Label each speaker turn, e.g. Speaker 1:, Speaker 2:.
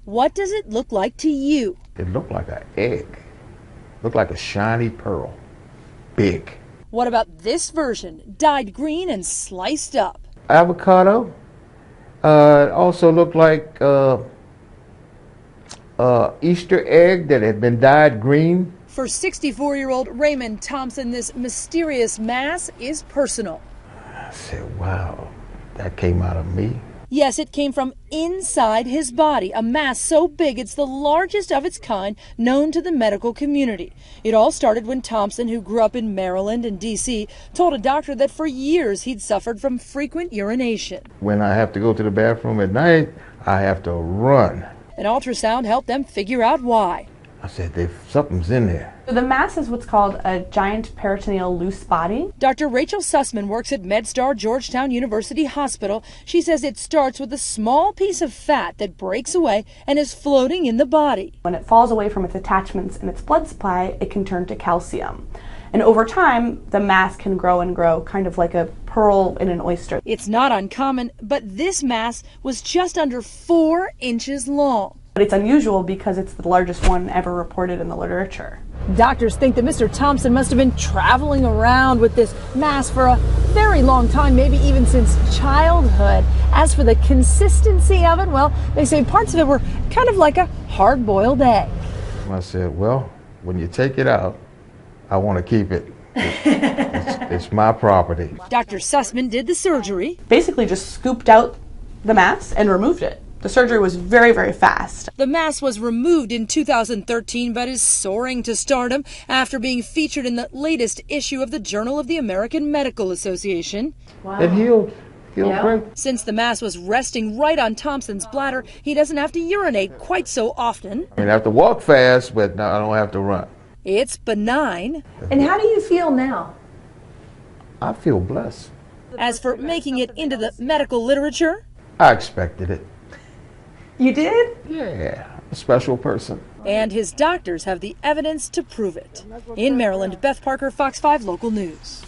Speaker 1: What does it look like to you?
Speaker 2: It looked like an egg. Looked like a shiny pearl. Big.
Speaker 1: What about this version, dyed green and sliced up?
Speaker 2: Avocado. It also looked like Easter egg that had been dyed green.
Speaker 1: For 64-year-old Raymond Thompson, this mysterious mass is personal.
Speaker 2: I said, wow, that came out of me.
Speaker 1: Yes, it came from inside his body, a mass so big it's the largest of its kind known to the medical community. It all started when Thompson, who grew up in Maryland and D.C., told a doctor that for years he'd suffered from frequent urination.
Speaker 2: When I have to go to the bathroom at night, I have to run.
Speaker 1: An ultrasound helped them figure out why.
Speaker 2: I said, something's in there.
Speaker 3: The mass is what's called a giant peritoneal loose body.
Speaker 1: Dr. Rachel Sussman works at MedStar Georgetown University Hospital. She says it starts with a small piece of fat that breaks away and is floating in the body.
Speaker 3: When it falls away from its attachments in its blood supply, it can turn to calcium. And over time, the mass can grow and grow, kind of like a pearl in an oyster.
Speaker 1: It's not uncommon, but this mass was just under 4 inches long.
Speaker 3: But it's unusual because it's the largest one ever reported in the literature.
Speaker 1: Doctors think that Mr. Thompson must have been traveling around with this mass for a very long time, maybe even since childhood. As for the consistency of it, well, they say parts of it were kind of like a hard-boiled egg.
Speaker 2: I said, well, when you take it out, I want to keep it. It's my property.
Speaker 1: Dr. Sussman did the surgery.
Speaker 3: Basically just scooped out the mass and removed it. The surgery was very, very fast.
Speaker 1: The mass was removed in 2013, but is soaring to stardom after being featured in the latest issue of the Journal of the American Medical Association.
Speaker 3: Wow.
Speaker 2: It healed great.
Speaker 1: Since the mass was resting right on Thompson's bladder, he doesn't have to urinate quite so often.
Speaker 2: I mean, I have to walk fast, but no, I don't have to run.
Speaker 1: It's benign.
Speaker 4: And how do you feel now?
Speaker 2: I feel blessed.
Speaker 1: As for making it into the medical literature,
Speaker 2: I expected it.
Speaker 3: You did?
Speaker 2: Yeah, a special person.
Speaker 1: and his doctors have the evidence to prove it. In Maryland, Beth Parker, Fox 5 Local News.